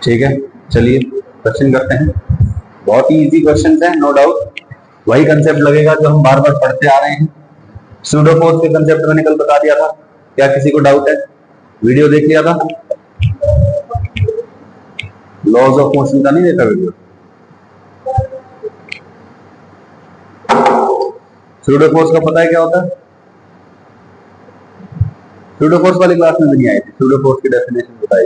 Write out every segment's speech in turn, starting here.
ठीक है, चलिए क्वेश्चन करते हैं। बहुत ही इजी क्वेश्चन है, नो डाउट। वही कंसेप्ट लगेगा जो हम बार बार पढ़ते आ रहे हैं। सूडो फोर्स के कंसेप्ट मैंने कल बता दिया था, क्या किसी को डाउट है? वीडियो देख लिया था? लॉज ऑफ मोशन का नहीं देखा वीडियो? सूडो फोर्स का पता है क्या होता है? सूडो फोर्स वाली क्लास में भी नहीं आई थी, सूडो फोर्स की डेफिनेशन बताई।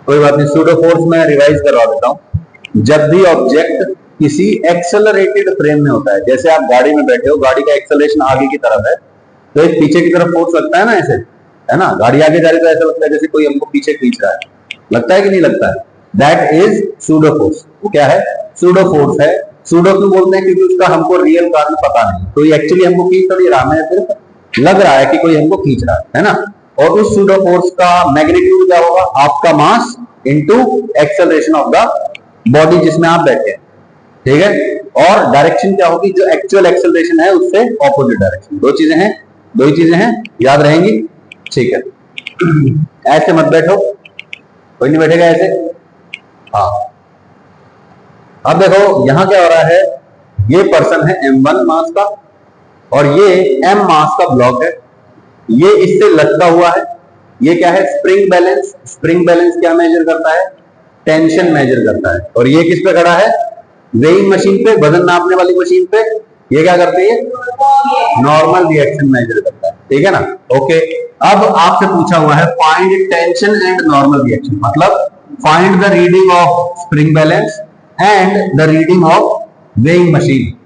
कोई बात नहीं, सूडो फोर्स में रिवाइज करवा देता हूं। जब भी ऑब्जेक्ट किसी एक्सेलरेटेड फ्रेम में होता है, जैसे आप गाड़ी में बैठे हो, गाड़ी का एक्सेलरेशन आगे की तरफ है, तो एक पीछे की तरफ फोर्स लगता है ना, ऐसे है ना। गाड़ी आगे जा रही है तो ऐसा लगता है जैसे कोई हमको पीछे खींच रहा है, लगता है कि नहीं लगता है? That is pseudo force. वो क्या है? सूडो फोर्स है। सूडो क्यों बोलते हैं? क्योंकि उसका हमको रियल कारण पता नहीं, तो ये एक्चुअली हमको खींच तो नहीं रहा, हमें सिर्फ लग रहा है कि कोई हमको खींच रहा है ना। और उस सूडो फोर्स का मैग्नीट्यूड क्या होगा? आपका mass into acceleration of the body जिसमें आप बैठे हैं, ठीक है। और डायरेक्शन क्या होगी? जो एक्चुअल एक्सेलरेशन है उससे ऑपोजिट डायरेक्शन। दो ही चीजें हैं, याद रहेंगी, ठीक है। ऐसे मत बैठो, कोई नहीं बैठेगा ऐसे। हाँ, अब देखो यहां क्या हो रहा है। ये पर्सन है m1 मास का, और ये m मास का ब्लॉक है। ये इससे लटका हुआ है। ये क्या है? Spring balance. स्प्रिंग बैलेंस क्या मेजर करता है? टेंशन मेजर करता है। और ये किस पे खड़ा है? वेइंग मशीन पे, वजन नापने वाली मशीन पे। ये क्या करती है? नॉर्मल रिएक्शन मेजर करता है, ठीक है ना। ओके, अब आपसे पूछा हुआ है find tension and normal reaction, मतलब find the reading of spring balance and the reading of weighing machine.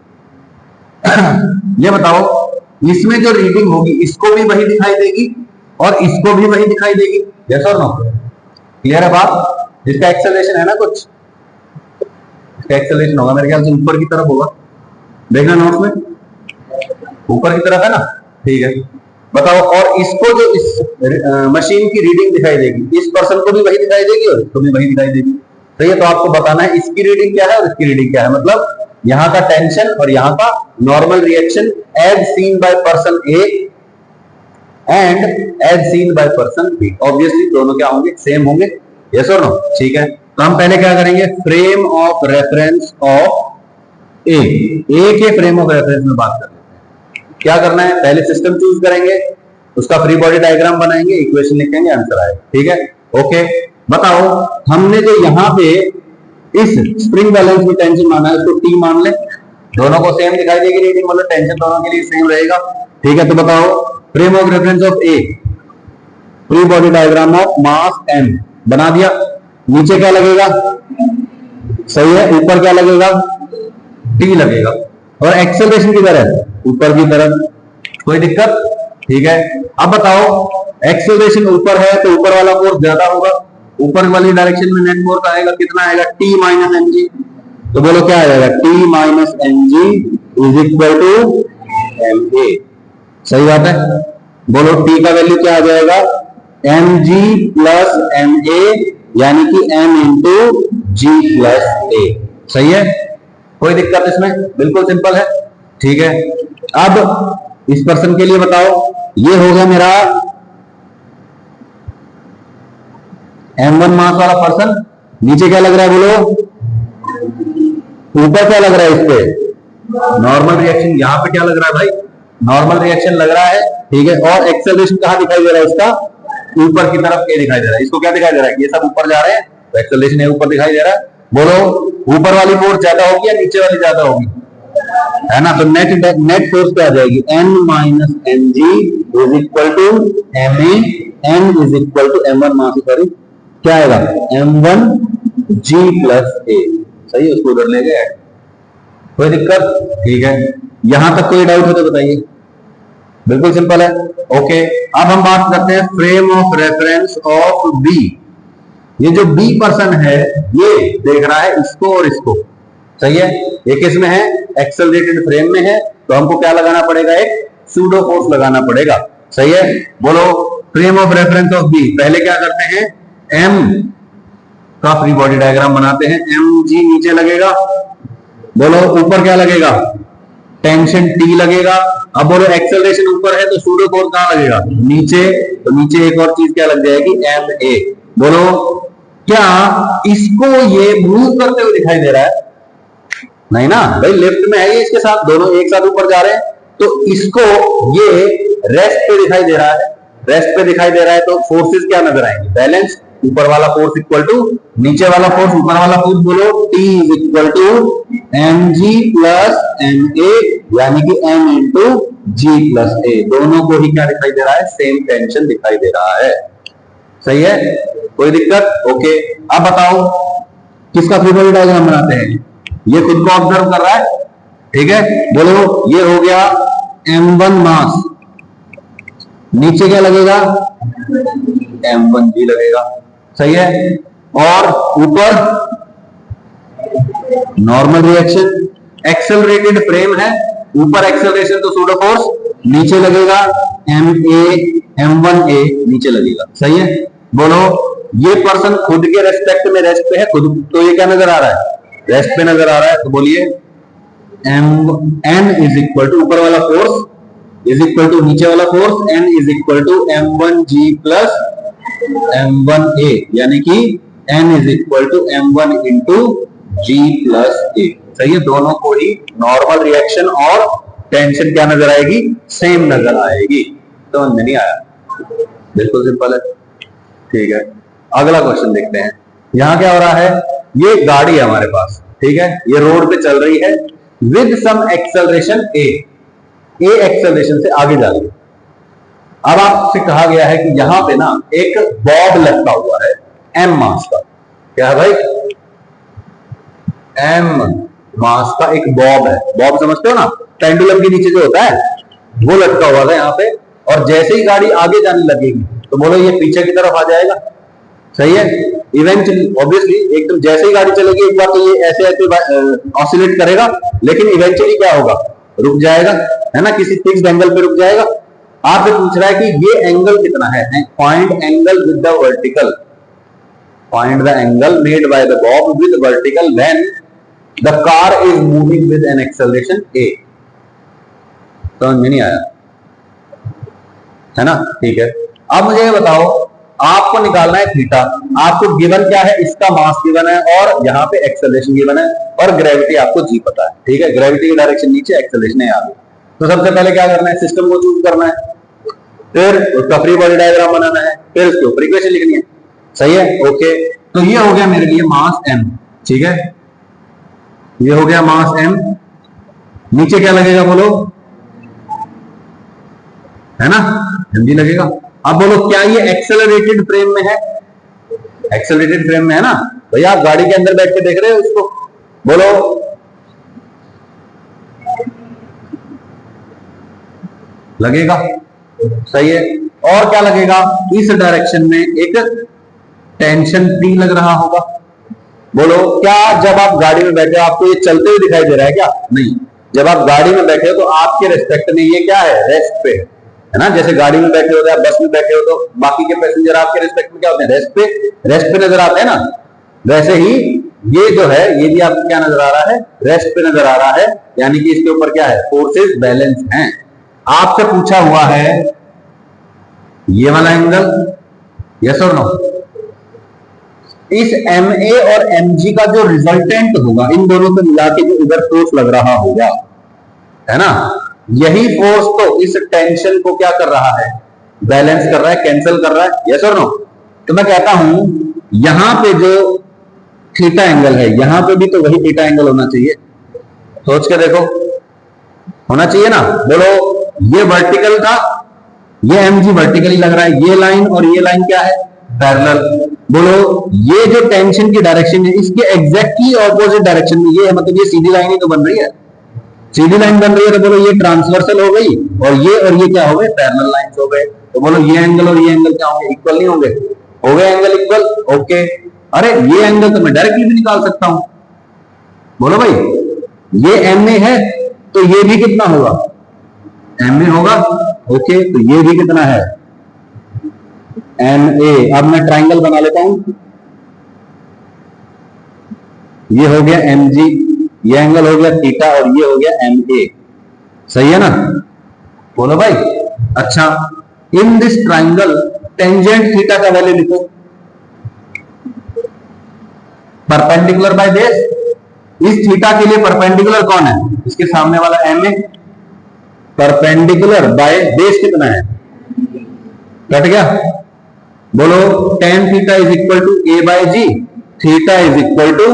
ये बताओ, इसमें जो रीडिंग होगी इसको भी वही दिखाई देगी और इसको भी वही दिखाई देगी, यस और नो? क्लियर है बात? इसका एक्सेलरेशन है ना, कुछ इसका एक्सेलरेशन होगा, मेरे ख्याल से ऊपर की तरफ होगा। देखना नोट्स में, ऊपर की तरफ है ना, ठीक है। बताओ, और इसको जो इस मशीन की रीडिंग दिखाई देगी, इस पर्सन को भी वही दिखाई देगी और इसको भी वही दिखाई देगी। तो ये तो आपको बताना है इसकी रीडिंग क्या है और इसकी रीडिंग क्या है, मतलब यहां का टेंशन और यहां का normal reaction as seen by person A and as seen by person B. Obviously दोनों क्या होंगे? सेम होंगे, यस और नो? ठीक है, तो हम पहले क्या करेंगे? फ्रेम ऑफ रेफरेंस ऑफ ए के फ्रेम ऑफ रेफरेंस में बात कर लेते हैं। क्या करना है? पहले सिस्टम चूज करेंगे, उसका फ्री बॉडी डायग्राम बनाएंगे, इक्वेशन लिखेंगे, आंसर आएगा, ठीक है। ओके, बताओ, हमने जो यहाँ पे इस स्प्रिंग बैलेंस में टेंशन माना है, उसको टी मान ले। दोनों को सेम दिखाई देगी रीडिंग, मतलब टेंशन दोनों के लिए सेम रहेगा, ठीक है। तो बताओ, frame of reference of A, free body diagram of mass m बना दिया। नीचे क्या लगेगा? सही है। ऊपर क्या लगेगा? टी लगेगा। और एक्सेलरेशन किधर है? ऊपर की तरफ। कोई दिक्कत? ठीक है। अब बताओ, एक्सेलरेशन ऊपर है तो ऊपर वाला फोर्स ज्यादा होगा, ऊपर वाली डायरेक्शन में नेट फोर्स आएगा, कितना आएगा? T minus m g. तो बोलो क्या आ जाएगा? T minus m g is equal to m a. सही बात है। बोलो टी का वैल्यू क्या आ जाएगा? M g plus m a, यानी कि m into g plus a. सही है, कोई दिक्कत इसमें? बिल्कुल सिंपल है, ठीक है। अब इस पर्सन के लिए बताओ, ये हो गया मेरा M1 मास वाला पर्सन। नीचे क्या लग रहा है बोलो? ऊपर क्या लग रहा है? इस पे नॉर्मल रिएक्शन। यहाँ पे क्या लग रहा है भाई? नॉर्मल रिएक्शन लग रहा है, ठीक है। और एक्सेलरेशन कहाँ दिखाई दे रहा है उसका? ऊपर की तरफ ए दिखाई दे रहा है। इसको क्या दिखाई दे रहा है? ये सब ऊपर जा रहे हैं तो एक्सेलरेशन ए ऊपर दिखाई दे रहा है। बोलो, ऊपर वाली फोर्स ज्यादा होगी या नीचे वाली ज्यादा होगी? है ना, तो नेट फोर्स क्या आ जाएगी? N minus m g is equal to m a, N is equal to M1 mass, sorry क्या आएगा? M1 G plus a. सही, उसको उधर ले गए। कोई दिक्कत? ठीक है। यहां तक कोई डाउट हो तो बताइए। बिल्कुल सिंपल है। ओके, अब हम बात करते हैं frame of reference of B. ये जो बी पर्सन है, ये देख रहा है इसको और इसको, सही है। ये किस में है? एक्सेलरेटेड फ्रेम में है, तो हमको क्या लगाना पड़ेगा? एक सूडो फोर्स लगाना पड़ेगा, सही है। बोलो, frame of reference of B. पहले क्या करते हैं? एम का फ्री बॉडी डायग्राम बनाते हैं। एम जी नीचे लगेगा। बोलो, ऊपर क्या लगेगा? टेंशन टी लगेगा। अब बोलो, एक्सेलरेशन ऊपर है तो सूडो फोर्स कहां लगेगा? नीचे। तो नीचे एक और चीज क्या लग जाएगी? M a. बोलो, क्या इसको ये मूव करते हुए दिखाई दे रहा है? नहीं ना भाई, लेफ्ट में है ये, इसके साथ दोनों एक साथ ऊपर जा रहे हैं, तो इसको ये रेस्ट पे दिखाई दे रहा है। रेस्ट पे दिखाई दे रहा है तो फोर्सेस क्या नजर आएंगे? बैलेंस। ऊपर वाला फोर्स इक्वल टू नीचे वाला फोर्स, ऊपर वाला फोर्स बोलो T is equal to mg plus ma, यानी कि m into g plus a। दोनों को ही क्या दिखाई दे रहा है? सेम टेंशन दिखाई दे रहा है। सही है, कोई दिक्कत? ओके, अब बताओ किसका फ्री बॉडी डायग्राम बनाते हैं? ये खुद को ऑब्जर्व कर रहा है, ठीक है, बोलो ये हो गया m1 मास, नीचे क्या लगेगा? m1g लगेगा। सही है, और ऊपर नॉर्मल रिएक्शन, एक्सेलरेटेड फ्रेम है, ऊपर एक्सेलरेशन तो सूडो फोर्स, नीचे लगेगा m1a नीचे लगेगा। सही है, बोलो ये पर्सन खुद के रेस्पेक्ट में रेस्ट पे है, खुद तो ये क्या नजर आ रहा है? रेस्ट पे नजर आ रहा है, तो बोलिए n इज इक्वल टू ऊपर वाला फोर्स इज इक्वल टू नीचे वाला force, n is equal to m1g plus m1a, यानी कि n is equal to m1 into g plus a। सही है, दोनों को ही नॉर्मल रिएक्शन और टेंशन क्या नजर आएगी? सेम नजर आएगी। तो नहीं आया, बिल्कुल सिंपल है। ठीक है, अगला क्वेश्चन देखते हैं। यहां क्या हो रहा है? ये गाड़ी है हमारे पास, ठीक है, ये रोड पे चल रही है with some acceleration a acceleration से आगे जा रही है। अब आपसे कहा गया है कि यहां पे ना एक बॉब लटका हुआ है m मास का। क्या है भाई? m मास का एक बॉब है। बॉब समझते हो ना, पेंडुलम के नीचे जो होता है वो लटका हुआ था यहाँ पे, और जैसे ही गाड़ी आगे जाने लगेगी तो बोलो ये पीछे की तरफ आ जाएगा। सही है, इवेंचुअली ऑब्वियसली एकदम जैसे ही गाड़ी चलेगी एक बार तो ये ऐसे ऐसे ऑसिलेट करेगा, लेकिन इवेंचुअली क्या होगा? रुक जाएगा, है ना, किसी फिक्स्ड एंगल पे रुक जाएगा। आपसे पूछ रहा है कि ये एंगल कितना है? Find angle with the vertical, find the angle made by the Bob with vertical when the car is moving with an acceleration a। समझ में नहीं आया, है ना? ठीक है, अब मुझे ये बताओ, आपको निकालना है थीटा। आपको गिवन क्या है? इसका मास गिवन है और यहाँ पे एक्सेलरेशन गिवन है, और ग्रेविटी आपको जी पता है। ठीक है, ग्रेविटी की डायरेक्शन नीचे, एक्सेलरेशन है आगे। तो सबसे पहले क्या करना है? सिस्टम को चूज करना है, फिर उसका फ्री बॉडी डायग्राम बनाना है, फिर उसके ऊपर इक्वेशन लिखनी है। सही है, ओके। तो ये हो गया मेरे लिए मास m, ठीक है, ये हो गया मास m। नीचे क्या लगेगा बोलो? है ना, mg लगेगा। अब बोलो क्या ये एक्सेलरेटेड फ्रेम में है? एक्सेलरेटेड फ्रेम में है ना भैया, आप गाड़ी के अंदर बैठ के देख रहे हो इसको, बोलो लगेगा। सही है, और क्या लगेगा? इस डायरेक्शन में एक टेंशन P लग रहा होगा। बोलो क्या जब आप गाड़ी में बैठे हो आपको ये चलते हुए दिखाई दे रहा है क्या? नहीं, जब आप गाड़ी में बैठे हो तो आपके रेस्पेक्ट में ये क्या है? रेस्ट पे है ना। जैसे गाड़ी में बैठे हो या बस में बैठे हो तो बाकी के पैसेंजर आपके रेस्पेक्ट में क्या होते हैं? रेस्ट पे नजर आते हैं ना। वैसे ही ये जो है ये भी आपको क्या नजर आ रहा है? रेस्ट पे नजर आ रहा है, यानी कि इसके ऊपर क्या है? फोर्सेस बैलेंस हैं। आपसे पूछा हुआ है ये वाला एंगल, यस और नो? इस MA और MG का जो रिजल्टेंट होगा इन दोनों से मिला के जो इधर फोर्स लग रहा होगा, है ना, यही फोर्स तो इस टेंशन को क्या कर रहा है? बैलेंस कर रहा है, कैंसिल कर रहा है। यस और नो? तो मैं कहता हूं यहां पे जो थीटा एंगल है यहां पे भी तो वही थीटा एंगल होना चाहिए। सोच के देखो, होना चाहिए ना। बोलो ये वर्टिकल था, ये MG वर्टिकली लग रहा है, ये लाइन और ये लाइन क्या है? पैरेलल। बोलो ये जो टेंशन की डायरेक्शन है इसके एग्जैक्टली ऑपोजिट डायरेक्शन में ये है, मतलब ये सीधी लाइन ही तो बन रही है। सीधी लाइन बन रही है तो बोलो ये ट्रांसवर्सल हो गई, और ये क्या हो गए? पैरेलल लाइंस हो गए। तो बोलो ये एंगल और ये एंगल क्या होंगे? इक्वल नहीं होंगे? हो गए एंगल इक्वल, ओके। अरे ये एंगल तो मैं डायरेक्टली भी निकाल सकता हूं। बोलो भाई ये MA है तो ये भी कितना होगा? MA होगा, ओके। तो ये भी कितना है? MA। अब मैं ट्राइंगल बना लेता हूं, ये हो गया MG, ये एंगल हो गया थीटा और ये हो गया MA। सही है ना? बोलो भाई। अच्छा, in this triangle tangent theta का वैल्यू लिखो। Perpendicular by base. इस थीटा के लिए परपेंडिकुलर कौन है? इसके सामने वाला M A. Perpendicular by base कितना है? कट गया। बोलो tan theta is equal to A by G. Theta is equal to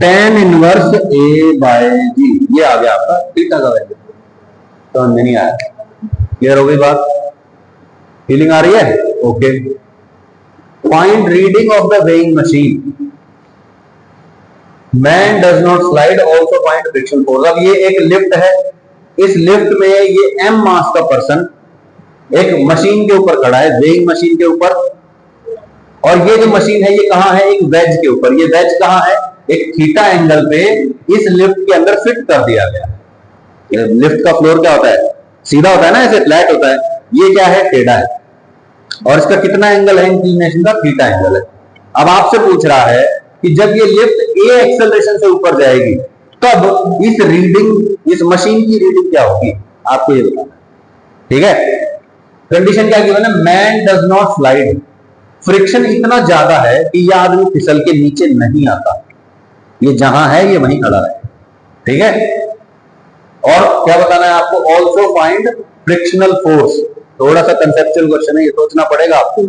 tan inverse A by G. ये आ गया आपका थीटा का वैल्यू। तो समझ नहीं आया? क्लियर हो गई बात? फीलिंग आ रही है? Okay. Find reading of the weighing machine. Man does not slide also find friction force. अब ये एक लिफ्ट है, इस लिफ्ट में ये m मास का पर्सन एक मशीन के ऊपर खड़ा है, वेइंग मशीन के ऊपर, और ये जो मशीन है ये कहां है? एक वेज के ऊपर। ये वेज कहां है? एक थीटा एंगल पे इस लिफ्ट के अंदर फिट कर दिया गया। लिफ्ट का फ्लोर क्या होता है? सीधा होता है ना, ऐसे फ्लैट होता है। ये क्या है? टेढ़ा है। और इसका कितना एंगल है? इंक्लिनेशन का थीटा एंगल है। अब आपसे पूछ रहा है कि जब ये लिफ्ट ए एक्सेलरेशन से ऊपर जाएगी तब इस रीडिंग, इस मशीन की रीडिंग क्या होगी? आपको ये बताना। ठीक है? कंडीशन क्या गिवन है? Man does not slide. Friction इतना ज्यादा है कि यह आदमी फिसल के नीचे नहीं आता। ये जहां है ये वहीं खड़ा है। ठीक है? और क्या बताना है आपको? Also find frictional force. थोड़ा सा कंसेप्चुअल क्वेश्चन है, ये सोचना पड़ेगा आपको।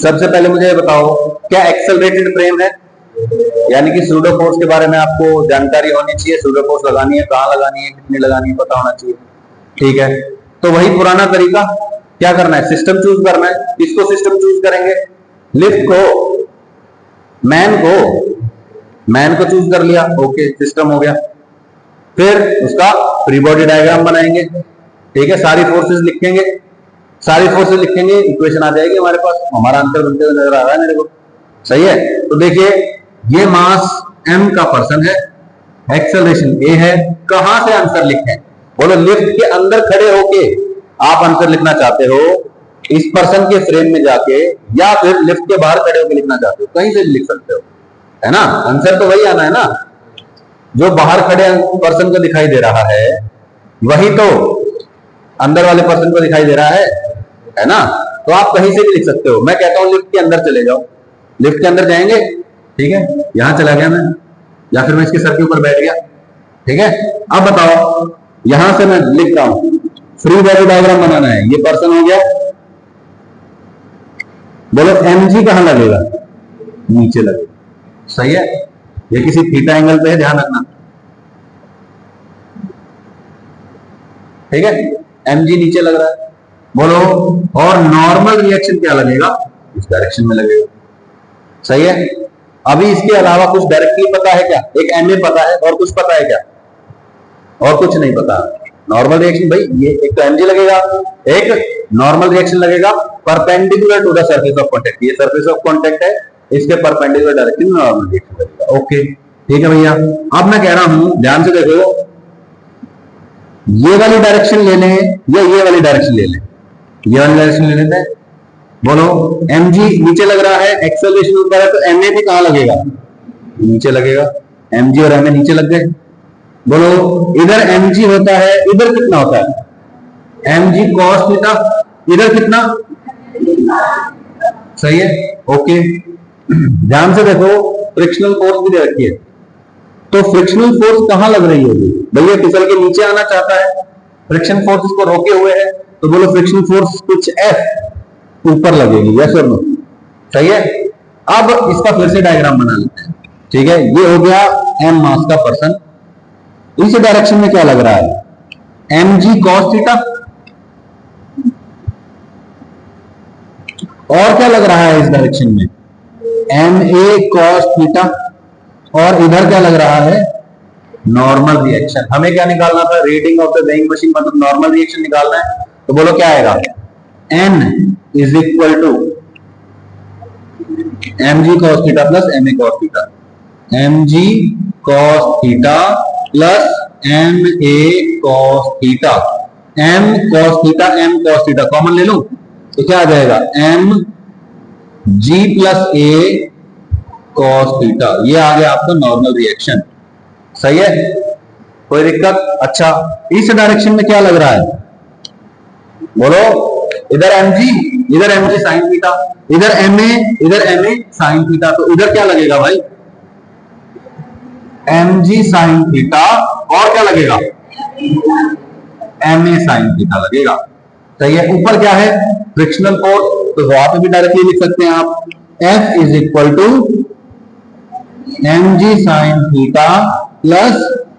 सबसे पहले मुझे बताओ, क्या एक्सेलरेटेड फ्रेम है? यानी कि सूडो फोर्स के बारे में आपको जानकारी होनी चाहिए। सूडो फोर्स लगानी है, कहां लगानी है, कितनी लगानी है, पता होना चाहिए। ठीक है? तो वही पुराना तरीका, क्या करना है? सिस्टम चूज करना है। किसको सिस्टम चूज करेंगे? लिफ्ट को, मैन को चूज कर लिया। ओके, सिस्टम हो गया। फिर उसका फ्री बॉडी डायग्राम बनाएंगे। ठीक है? सारी फोर्सेस लिखेंगे। सारी फोर्सेस लिखेंगे, इक्वेशन आ जाएगी हमारे पास। हमारा आंसर बनते हुए नजर आ रहा है मेरे को। सही है? तो देखिए, ये मास m का पर्सन है, एक्सेलरेशन a है। कहां से आंसर लिखें? बोलो, लिफ्ट के अंदर खड़े होके आप आंसर लिखना चाहते हो, इस पर्सन के फ्रेम में जाके, या फिर लिफ्ट के बाहर खड़े होकर लिखना चाहते हो? कहीं से भी लिख सकते हो, है ना? आंसर तो वही आना है ना। जो बाहर खड़े पर्सन को दिखाई दे रहा है वही तो अंदर वाले पर्सन को दिखाई दे रहा है ना? तो आप कहीं से भी लिख सकते हो। मैं कहता हूं लिफ्ट के अंदर चले जाओ। लिफ्ट के अंदर जाएंगे। ठीक है? यहां चला गया मैं, या फिर मैं इसके सर के ऊपर बैठ गया। ठीक है? अब बताओ, यहां से मैं लिख रहा हूं, फ्री बॉडी डायग्राम बनाना है। ये पर्सन हो गया। बोलो mg कहां लगेगा? नीचे लगेगा। सही है? ये किसी थीटा एंगल पे है, ध्यान रखना। ठीक है? mg नीचे लग रहा है। बोलो, और नॉर्मल रिएक्शन क्या लगेगा? इस डायरेक्शन में लगेगा। सही है? अभी इसके अलावा कुछ डायरेक्टली पता है क्या? एक ma पता है, और कुछ पता है क्या? और कुछ नहीं पता। नॉर्मल रिएक्शन भाई, ये एक तो mg लगेगा, एक नॉर्मल रिएक्शन लगेगा perpendicular to the surface of contact. ये सरफेस ऑफ कांटेक्ट है, इसके परपेंडिकुलर डायरेक्शन में नॉर्मल रिएक्शन लगेगा। ओके, ठीक है भैया। अब मैं कह रहा हूं, ध्यान से देखो, ये वाली डायरेक्शन ले लें या ये वाली डायरेक्शन ले लें? ये वाली डायरेक्शन ले लेते हैं। बोलो, mg नीचे लग रहा है, एक्सेलरेशन ऊपर है, तो ma भी कहां लगेगा? नीचे लगेगा। mg और ma नीचे लग गए। बोलो, इधर mg होता है, इधर कितना होता है? mg cos theta. इधर कितना? सही है? ओके, ध्यान से देखो, फ्रिक्शनल फोर्स भी दे रखी है। तो फ्रिक्शनल फोर्स कहां लग रही होगी? भैया फिसल के नीचे आना चाहता है, फ्रिक्शन फोर्स इसको रोके हुए है, तो बोलो फ्रिक्शन फोर्स कुछ F ऊपर लगेगी। यस और नो? सही है? अब इसका फिर से डायग्राम बना लेते हैं। ठीक है? ये हो गया m मास का पर्सन। इस डायरेक्शन में क्या लग रहा है? mg cos theta. और क्या लग रहा है इस डायरेक्शन में? ma cos theta. और इधर क्या लग रहा है? Normal reaction. हमें क्या निकालना था? Reading of the weighing machine, मतलब नॉर्मल रिएक्शन निकालना है। तो बोलो क्या आएगा? n is equal to mg cos theta plus ma cos theta. mg cos theta plus ma cos theta. m cos theta, m cos theta common ले लो, तो क्या आ जाएगा? m g plus a cos theta. ये आ गया आपका नॉर्मल रिएक्शन। सही है? कोई दिक्कत? अच्छा, इस डायरेक्शन में क्या लग रहा है? बोलो, इधर mg, इधर mg साइन थीटा, इधर ma, इधर ma साइन थीटा, तो इधर क्या लगेगा भाई, mg साइन थीटा, और क्या लगेगा, ma साइन थीटा लगेगा। तो ये ऊपर क्या है, फ्रिक्शनल फोर्स, तो वहां पे भी डायरेक्टली लिख सकते हैं आप, F is equal to mg sine theta plus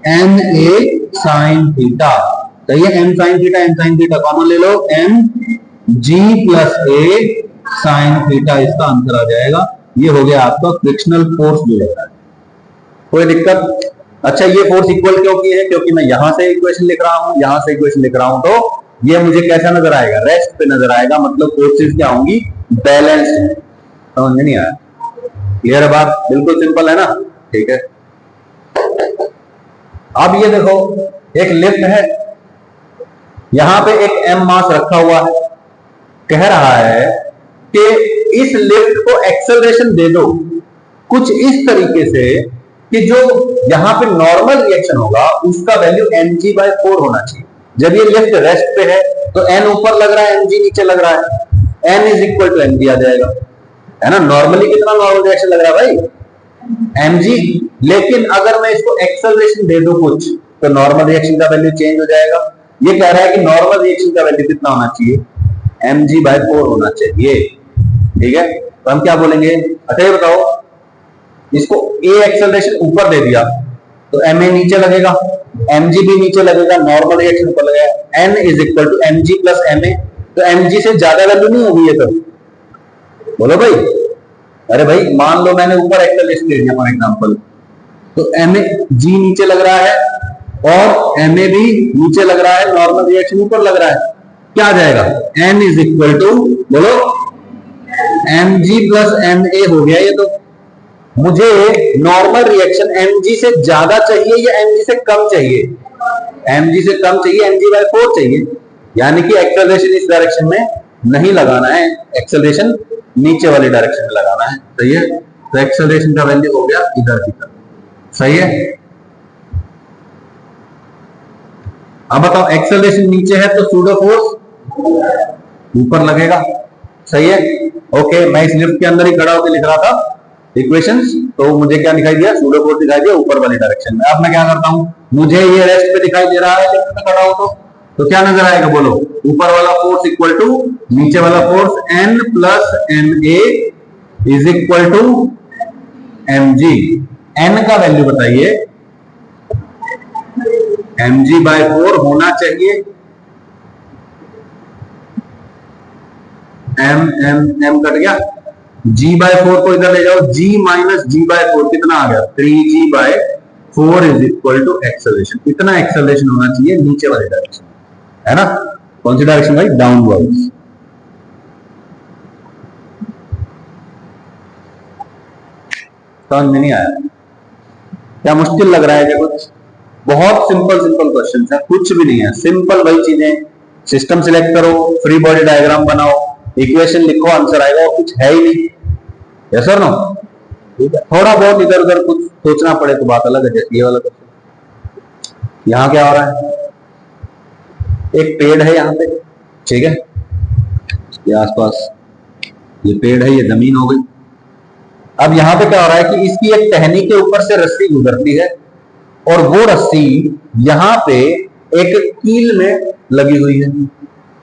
ma sine theta. तो ये m साइन थीटा कॉमन ले लो, mg plus a sine theta, इसका आंसर आ जाएगा। ये हो गया आपका फ्रिक्शनल फोर्स जो है। कोई दिक्कत? अच्छा, ये फोर्स इक्वल क्यों की है, क्योंकि मैं यहां से इक्वेशन लिख रहा हूं, यहां से इक्वेशन लिख रहा हूं, तो ये मुझे कैसा नजर आएगा, रेस्ट पे नजर आएगा, मतलब फोर्सेस क्या होंगी, बैलेंस्ड। समझ में नहीं आया? क्लियर है बात? बिल्कुल सिंपल है ना, ठीक है। अब ये देखो, एक लिफ्ट है, यहां पे एक m मास रखा हुआ है, कह रहा है कि इस लिफ्ट को एक्सेलरेशन दे दो कुछ इस तरीके से कि जो यहां पे नॉर्मल रिएक्शन होगा उसका वैल्यू mg/4 होना चाहिए। जब ये लिफ्ट रेस्ट पे है तो n ऊपर लग रहा है, mg नीचे लग रहा है, n is equal to mg आ जाएगा, है ना। नॉर्मली कितना नॉर्मल रिएक्शन लग रहा है भाई, mg। लेकिन अगर मैं इसको एक्सेलरेशन दे दूं कुछ, तो नॉर्मल रिएक्शन का वैल्यू चेंज हो जाएगा। ये कह रहा है कि नॉर्मल रिएक्शन का वैल्यू कितना होना चाहिए, mg/4 होना चाहिए, ठीक है। तो हम क्या बोलेंगे, अच्छा ये बताओ, इसको a एक्सेलरेशन ऊपर दे दिया तो ma नीचे लगेगा, mg भी नीचे लगेगा, नॉर्मल रिएक्शन ऊपर लगेगा, n is equal to mg plus ma। तो mg से ज्यादा वैल्यू नहीं होगी ये, तो बोलो भाई। अरे भाई मान लो मैंने ऊपर एक्सेलरेशन दे दिया फॉर एग्जांपल, तो mg नीचे लग रहा है और ma भी नीचे लग रहा है, नॉर्मल रिएक्शन ऊपर लग रहा है, क्या आ जाएगा, n इज इक्वल टू, बोलो, mg प्लस ma हो गया। ये तो मुझे नॉर्मल रिएक्शन mg से ज्यादा चाहिए या mg से कम चाहिए, mg से कम चाहिए, mg/4 चाहिए, यानी कि एक्सेलरेशन इस डायरेक्शन में नहीं लगाना है, एक्सेलरेशन नीचे वाली डायरेक्शन में लगाना है, सही है। तो एक्सेलरेशन का वैल्यू हो गया इधर की तरफ, सही है। अब बताओ, एक्सेलरेशन नीचे है तो सूडो फोर्स ऊपर लगेगा, सही है। ओके, मैं इस लिफ्ट के अंदर ही खड़ा होकर लिख रहा था इक्वेशंस, तो मुझे क्या दिखाई दिया, सूडो फोर्स दिखाई दिया ऊपर वाली डायरेक्शन में। अब मैं क्या करता हूं, मुझे ये रेस्ट पे दिखाई दे रहा है लिफ्ट में खड़ा हो, तो क्या नजर आएगा, बोलो, ऊपर वाला फोर्स इक्वल टू नीचे वाला force, n plus ma is equal to mg। n का वैल्यू बताइए, mg/4 होना चाहिए, m कट गया, g/4 को इधर ले जाओ, g माइनस g/4 कितना आ गया, 3g/4 is equal to acceleration. इतना एक्सेलरेशन होना चाहिए नीचे वाली डायरेक्शन, है ना। कौन सी डायरेक्शन भाई, डाउनवर्ड्स। समझ में नहीं आया क्या, मुश्किल लग रहा है क्या कुछ? बहुत सिंपल सिंपल क्वेश्चन है, कुछ भी नहीं है, सिंपल वही चीजें, सिस्टम सिलेक्ट करो, फ्री बॉडी डायग्राम बनाओ, इक्वेशन लिखो, आंसर आएगा, और कुछ है ही नहीं। यस और नो? थोड़ा बहुत इधर उधर कुछ सोचना पड़े तो बात अलग है, जैसे ये वाला क्वेश्चन। यहां क्या हो रहा है, एक पेड़ है यहाँ पे, ठीक है, ये आसपास ये पेड़ है, ये जमीन हो गई। अब यहाँ पे क्या हो रहा है कि इसकी एक टहनी के ऊपर से रस्सी गुजरती है, और वो रस्सी यहाँ पे एक कील में लगी हुई है,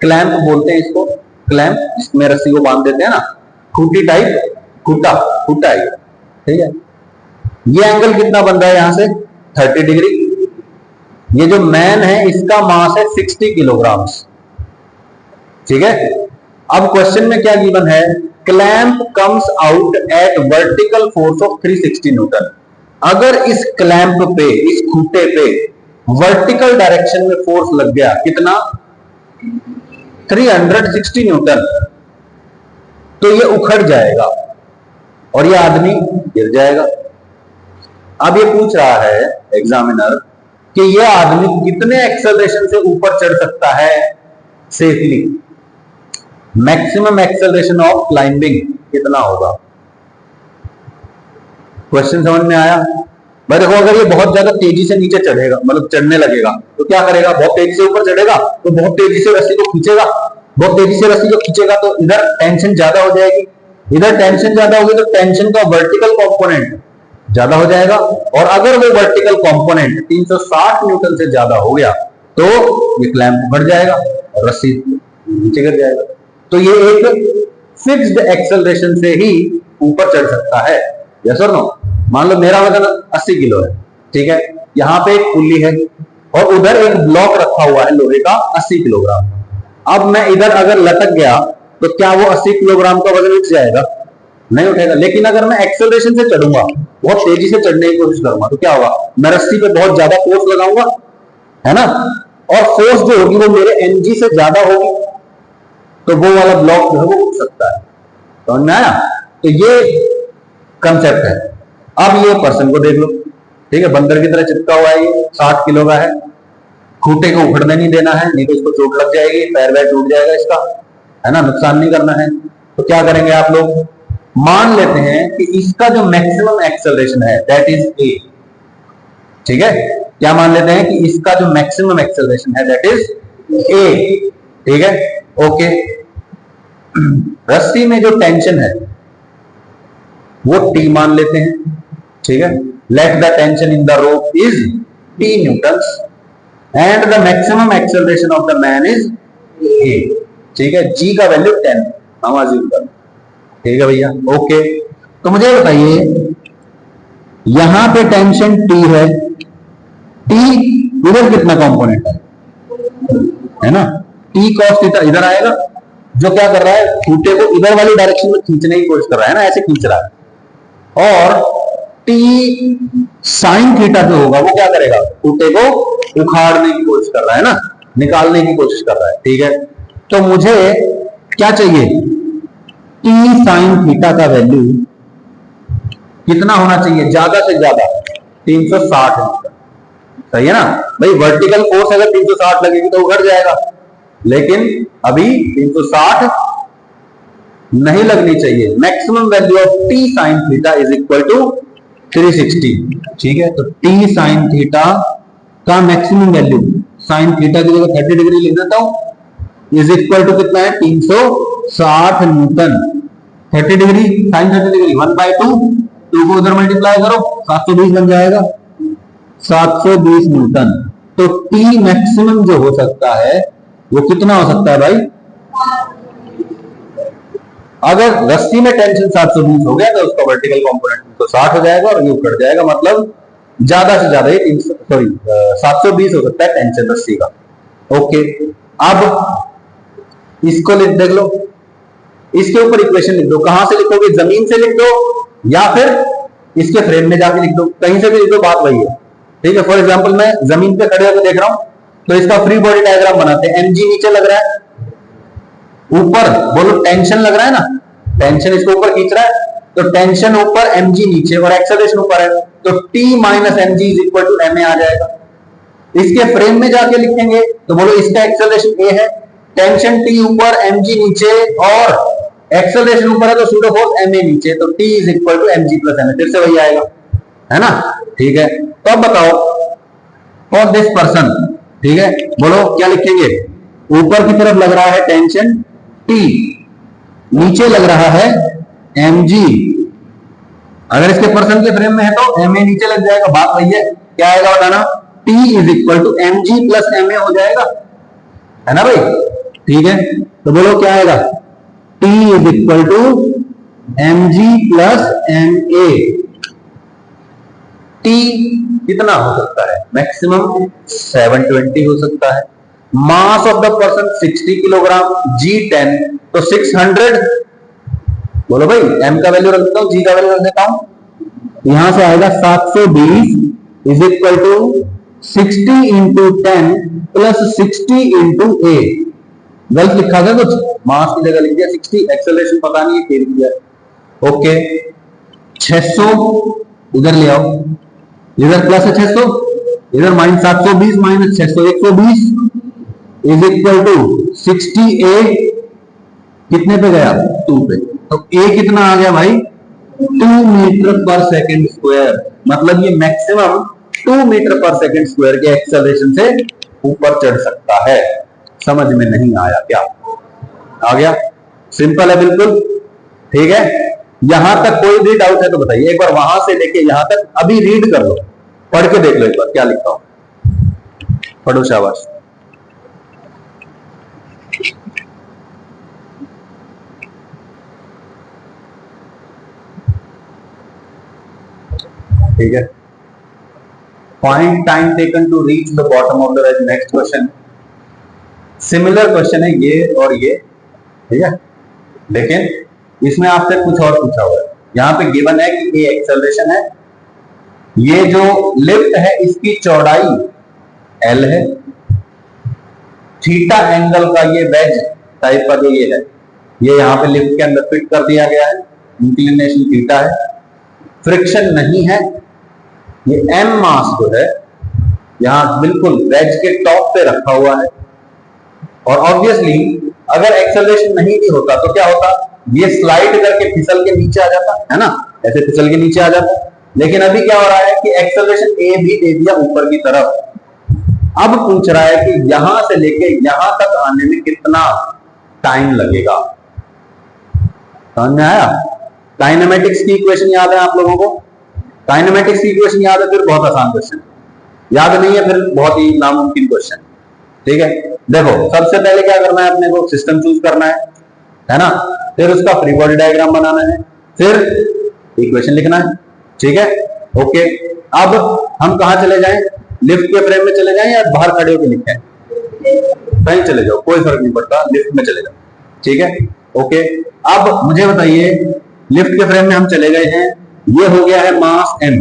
क्लैंप बोलते हैं इसको, क्लैंप, जिसमें रस्सी को बांध देते हैं ना, खूंटी टाइप, खूंटा, खूंटा है, ठीक है। ये एंगल कितना बन रहा है यहाँ से, 30 डिग्री। ये जो मैन है इसका मास है 60 किलोग्राम, ठीक है। अब क्वेश्चन में क्या गिवन है, clamp comes out at vertical force of 360 Newton. अगर इस क्लैंप पे, इस खूंटे पे वर्टिकल डायरेक्शन में फोर्स लग गया, कितना, 360 न्यूटन, तो ये उखड़ जाएगा और ये आदमी गिर जाएगा। अब ये पूछ रहा है एग्जामिनर कि ये आदमी कितने एक्सेलरेशन से ऊपर चढ़ सकता है safely, maximum acceleration of climbing कितना होगा। क्वेश्चन समझ में आया? भाई देखो, अगर ये बहुत ज्यादा तेजी से नीचे चढ़ेगा, मतलब चढ़ने लगेगा, तो क्या करेगा, बहुत तेजी से ऊपर चढ़ेगा तो बहुत तेजी से रस्सी को खींचेगा, बहुत तेजी से रस्सी को खींचेगा तो इधर टेंशन ज्यादा हो जाएगी, इधर टेंशन ज्यादा होगी तो टेंशन का वर्टिकल कंपोनेंट ज्यादा हो जाएगा, और अगर वो वर्टिकल कंपोनेंट 360 न्यूटन से ज्यादा हो गया तो ये क्लैंप बढ़ जाएगा और रस्सी नीचे गिर जाएगा। तो ये एक फिक्स्ड एक्सेलरेशन से ही ऊपर चढ़ सकता है, यस और नो। मान लो मेरा वजन 80 किलो है, ठीक है, यहाँ पे एक पुल्ली है और उधर एक ब्लॉक रखा हुआ है लोहे का 80 किलोग्राम। अब मैं इधर अगर लटक गया तो क्या वो 80 किलोग्राम का वजन उठ जाएगा? नहीं उठेगा। लेकिन अगर मैं एक्सेलरेशन से चढ़ूंगा, बहुत तेजी से चढ़ने की कोशिश करूंगा, तो क्या होगा? मैं रस्सी पे बहुत ज्यादा फोर्स लगाऊंगा, है ना, और फोर्स जो होगी वो मेरे mg से ज्यादा होगी, तो वो वाला ब्लॉक जो है वो उठ सकता है। समझ में आया? तो ये कंसेप्ट है। अब ये पर्सन को देख लो, ठीक है, बंदर की तरह चिपका हुआ है, ये 60 किलो का है, खूंटे को उखड़ने नहीं देना है, नहीं तो इसको चोट लग जाएगी, पैर वैर टूट जाएगा इसका, है ना, नुकसान नहीं करना है। तो क्या करेंगे आप लोग? मान लेते हैं कि इसका जो मैक्सिमम एक्सेलरेशन है दैट इज ए, ठीक है, क्या मान लेते हैं कि इसका जो मैक्सिमम एक्सेलरेशन है दैट इज ए, ठीक है, ओके। रस्सी में जो टेंशन है वो टी मान लेते हैं, ठीक है, let the tension in the rope is T Newton's and the maximum acceleration of the man is a, ठीक है, जी का वैल्यू 10 हम अज्यूम कर, ठीक है भैया, ओके। तो मुझे बताइए यहां पे टेंशन टी है, टी इधर कितना कंपोनेंट है ना, टी कॉस थीटा इधर आएगा, जो क्या कर रहा है, खूंटे को इधर वाली डायरेक्शन में खींचने की कोशिश कर रहा है ना, ऐसे खींच रहा है, और टी साइन थीटा जो होगा वो क्या करेगा, खूंटे को उखाड़ने की कोशिश कर रहा है ना, निकालने की कोशिश कर रहा है, ठीक है। तो मुझे क्या चाहिए, टी साइन थीटा का वैल्यू कितना होना चाहिए, ज्यादा से ज्यादा 360 न्यूटन, सही है ना भाई। वर्टिकल फोर्स अगर 360 लगेगी तो उखड़ जाएगा, लेकिन अभी 360 नहीं लगनी चाहिए। Maximum value of T sine theta is equal to 360, ठीक है। तो टी साइन थीटा का मैक्सिमम वैल्यू, साइन थीटा की जगह 30 डिग्री लिख देता हूं, इज इक्वल टू कितना है, 360 न्यूटन। 30 डिग्री साइन 30 डिग्री 1/2, 2 को उधर मल्टीप्लाई करो, 720 बन जाएगा, 720 न्यूटन। तो टी मैक्सिमम जो हो सकता है वो कितना हो सकता है भाई? अगर रस्सी में टेंशन 720 हो गया तो उसका वर्टिकल कंपोनेंट 360 हो जाएगा और ये उखड़ जाएगा, मतलब ज्यादा से ज्यादा ये 720 हो सकता है टेंशन रस्सी का, ओके। अब इसको देख लो, इसके ऊपर इक्वेशन लिख दो। कहां से लिखोगे, जमीन से लिख दो या फिर इसके फ्रेम में जाके लिख दो, कहीं से भी लिख दो, बात वही है, ठीक है। फॉर एग्जांपल मैं जमीन पे खड़े होकर देख रहा हूं, तो इसका फ्री बॉडी डायग्राम बनाते हैं। mg नीचे लग रहा है, ऊपर बोलो टेंशन लग रहा है ना, टेंशन इसको ऊपर खींच रहा है, तो टेंशन ऊपर mg नीचे और एक्सेलरेशन ऊपर है, तो t minus mg is equal to ma आ जाएगा। इसके फ्रेम में जाके लिखेंगे तो बोलो इसका एक्सेलरेशन a है, टेंशन t ऊपर mg नीचे और एक्सेलरेशन ऊपर है, तो सूडो फोर्स ma नीचे, तो t is equal to mg plus ma, फिर से वही आएगा, है ना, ठीक है। तो अब बताओ फॉर दिस पर्सन, ठीक है, बोलो क्या लिखेंगे, ऊपर की तरफ लग रहा है टेंशन T, नीचे लग रहा है mg, अगर इसके पर्सन के फ्रेम में है तो ma नीचे लग जाएगा, बात वही है, क्या आएगा बताना, T is equal to mg plus ma हो जाएगा, है ना भाई, ठीक है। तो बोलो क्या आएगा, T is equal to mg plus ma। T कितना हो सकता है, मैक्सिमम 720 हो सकता है। Mass of the person 60 kilogram, G 10, तो 600, बोलो भाई, m का वैल्यू रख देता हूं, G का वैल्यू रख देता हूं, यहां से आएगा 720 is equal to 60 into 10 plus 60 into a। गलत लिखा था कुछ, मास की जगह लिख दिया 60, एक्सेलरेशन पता नहीं है, खेल दिया, ओके। 600 इधर ले आओ, इधर प्लस है 600, इधर minus 720 minus 600 120 is equal to 60a, कितने पे गया, 2 पे, तो a कितना आ गया भाई, 2 मीटर पर सेकेंड स्क्वायर, मतलब ये मैक्सिमम 2 मीटर पर सेकेंड स्क्वायर के एक्सेलरेशन से ऊपर चढ़ सकता है। समझ में नहीं आया क्या? आ गया, सिंपल है बिल्कुल, ठीक है। यहां तक कोई भी डाउट है तो बताइए, एक बार वहां से लेके यहां तक अभी रीड कर लो, पढ़ के देख लो एक बार क्या लिखता हूं, पढ़ो शाबाश। ठीक है, find time taken to reach the bottom of the wedge. Next question similar question है ये और ये, ठीक है, लेकिन इसमें आपसे कुछ और पूछा हुआ है। यहां पे गिवन है कि ये एक्सेलरेशन है, ये जो लिफ्ट है इसकी चौड़ाई L है, थीटा एंगल का ये वेज टाइप का जो ये है, ये यहां पे लिफ्ट के अंदर फिट कर दिया गया है, इंक्लिनेशन थीटा है, फ्रिक्शन नहीं है, ये M मास जो है यहां बिल्कुल वेज के टॉप पे रखा हुआ है, और ऑब्वियसली अगर एक्सेलरेशन नहीं भी होता तो क्या होता, ये स्लाइड करके फिसल के नीचे आ जाता है ना, ऐसे फिसल के नीचे आ जाता। लेकिन अभी क्या हो रहा है कि एक्सेलरेशन ए भी दे दिया ऊपर की तरफ, अब पूछ रहा है कि यहां से लेके यहां तक आने में कितना टाइम लगेगा। समझ में आया? काइनेमेटिक्स की इक्वेशन याद है आप लोगों को? काइनेमेटिक्स की इक्वेशन याद है फिर बहुत आसान क्वेश्चन, याद नहीं है फिर बहुत ही नामुमकिन क्वेश्चन, ठीक है। देखो सबसे पहले क्या करना है, अपने को सिस्टम चूज करना है ना, फिर उसका फ्री बॉडी डायग्राम बनाना है, फिर इक्वेशन लिखना है, ठीक है, ओके। अब हम कहां चले जाएं, लिफ्ट के फ्रेम में चले जाएं या बाहर खड़े होकर लिखें? कहीं चले जाओ, कोई फर्क नहीं पड़ता, लिफ्ट में चले जाओ, ठीक है, ओके। अब मुझे बताइए, लिफ्ट के फ्रेम में हम चले गए हैं, ये हो गया है मास m,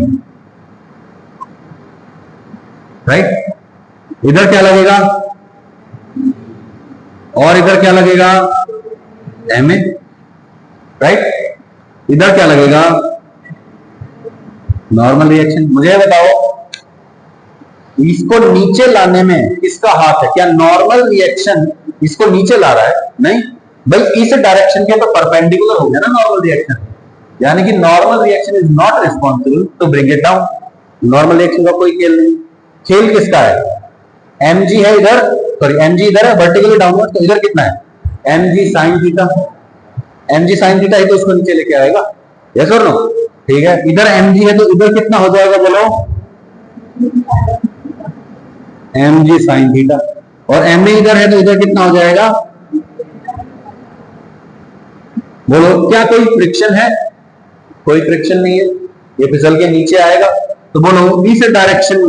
राइट, इधर क्या लगेगा और इधर क्या लगेगा ma, राइट, इधर क्या लगेगा नॉर्मल रिएक्शन। मुझे बताओ इसको नीचे लाने में किसका हाथ है, क्या नॉर्मल रिएक्शन इसको नीचे ला रहा है? नहीं भाई, इस डायरेक्शन के तो परपेंडिकुलर हो गया ना नॉर्मल रिएक्शन, यानी कि normal reaction is not responsible to bring it down. Normal reaction का कोई खेल नहीं, खेल किसका है, mg है इधर, सॉरी mg इधर है वर्टिकली डाउनवर्ड, तो इधर कितना है mg sin theta, mg sin theta है तो इसको नीचे लेके आएगा, यस और नो, ठीक है। इधर mg है तो इधर कितना हो जाएगा बोलो, mg sin थीटा, और ma इधर है तो इधर कितना हो जाएगा बोलो। क्या कोई फ्रिक्शन है? कोई फ्रिक्शन नहीं है, ये फिसल के नीचे आएगा, तो बोलो इस डायरेक्शन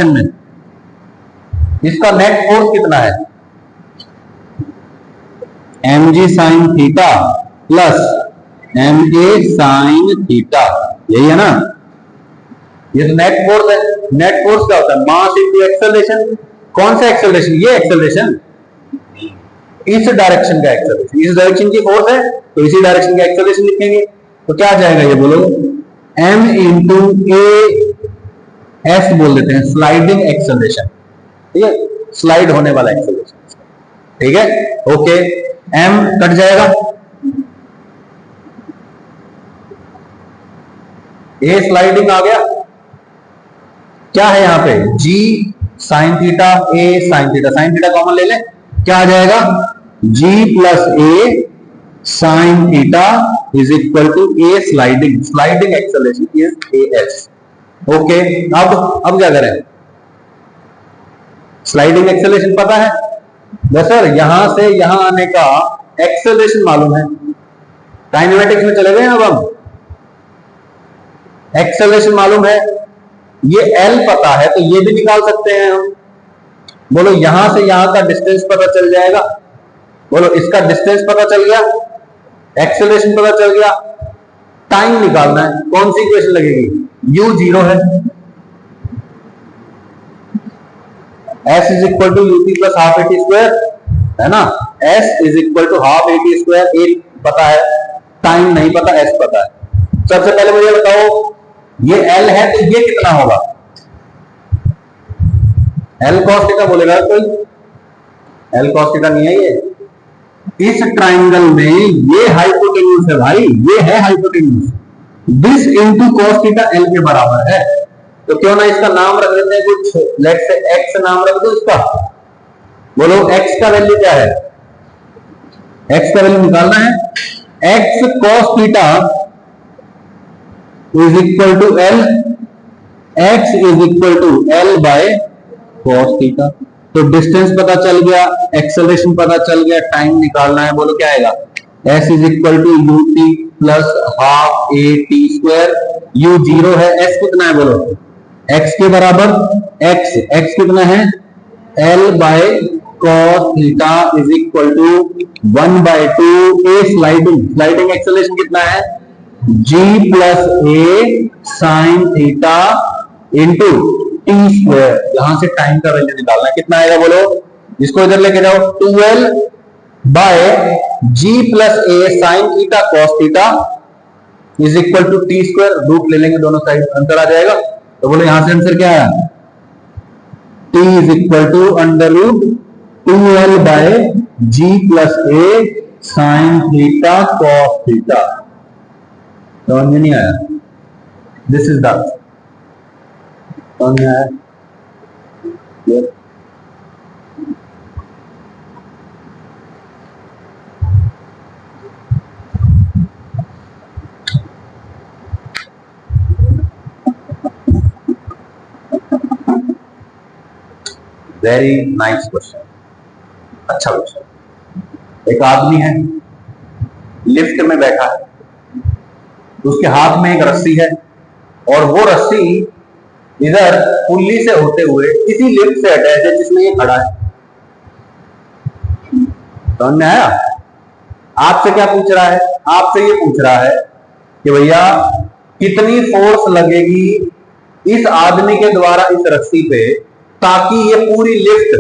में इसका नेट फोर्स कितना है, mg sin theta plus ma sin theta, यही है ना, ये तो नेट फोर्स है। नेट फोर्स क्या होता है, मास इनटू एक्सेलरेशन। कौन सा एक्सेलरेशन, ये एक्सेलरेशन, इस डायरेक्शन का एक्सेलरेशन, इस डायरेक्शन की फोर्स है तो इसी डायरेक्शन का एक्सेलरेशन लिखेंगे, तो क्या आ जाएगा ये बोलो, m इंटू a s बोल देते हैं, स्लाइडिंग एक्सेलरेशन, ठीक है, स्लाइड होने वाला एक्सेलरेशन, ठीक है, ओके। m कट जाएगा, a स्लाइडिंग आ गया, क्या है यहां पे g sin theta, a sin theta, sin theta common ले ले, क्या आ जाएगा g plus a sin theta is equal to a sliding acceleration is as, okay. अब क्या करें, स्लाइडिंग एक्सेलरेशन पता है बस सर, यहां से यहां आने का एक्सेलरेशन मालूम है, काइनेमेटिक्स में चले गए अब हम, एक्सेलरेशन मालूम है, ये L पता है तो ये भी निकाल सकते हैं हम, बोलो यहां से यहां का डिस्टेंस पता चल जाएगा, बोलो इसका डिस्टेंस पता चल गया, एक्सेलरेशन पता चल गया, टाइम निकालना है, कौन सी इक्वेशन लगेगी, u 0 है, s is equal to u t plus half a t square, है ना, s is equal to half a t square, a पता है, टाइम नहीं पता, s पता है। सबसे पहले मुझे बताओ ये L है तो ये कितना होगा, L cos थीटा बोलेगा कोई, L cos थीटा नहीं है ये, इस ट्राइंगल में ये हाइपोटेन्यूज है भाई, ये है hypotenuse, this into cos theta L के बराबर है, तो क्यों ना इसका नाम रख देते हैं कुछ, लेट से x नाम रख दो इसका, बोलो x का वैल्यू क्या है, एक्स का वैल्यू निकालना है। X cos theta is equal to L, x is equal to L by cos theta. तो डिस्टेंस पता चल गया, एक्सेलरेशन पता चल गया, टाइम निकालना है। बोलो क्या आएगा, S is equal to u t plus half a t square. U zero है, एस कितना है बोलो, एक्स के बराबर, एक्स एक्स कितना है, l by cos theta is equal to 1/2 a sliding, sliding acceleration कितना है, g plus a sine theta into t square. यहां से टाइम का वैल्यू निकालना है, कितना आएगा बोलो, इसको इधर लेके जाओ, 2l by g plus a sine theta cos theta is equal to t square. Root ले लेंगे दोनों साइड, अंतर आ जाएगा। तो बोलो यहां से आंसर क्या आया, t is equal to under root 2l by g plus a sine theta cos theta. समझ में नहीं आया, दिस इज द समझ में आया, वेरी नाइस क्वेश्चन, अच्छा क्वेश्चन। एक आदमी है, लिफ्ट में बैठा है, तो उसके हाथ में एक रस्सी है और वो रस्सी इधर पुल्ली से होते हुए किसी लिफ्ट से अटैच है जिसमें ये खड़ा है। समझ में आया? आपसे क्या पूछ रहा है, आपसे ये पूछ रहा है कि भैया कितनी फोर्स लगेगी इस आदमी के द्वारा इस रस्सी पे ताकि ये पूरी लिफ्ट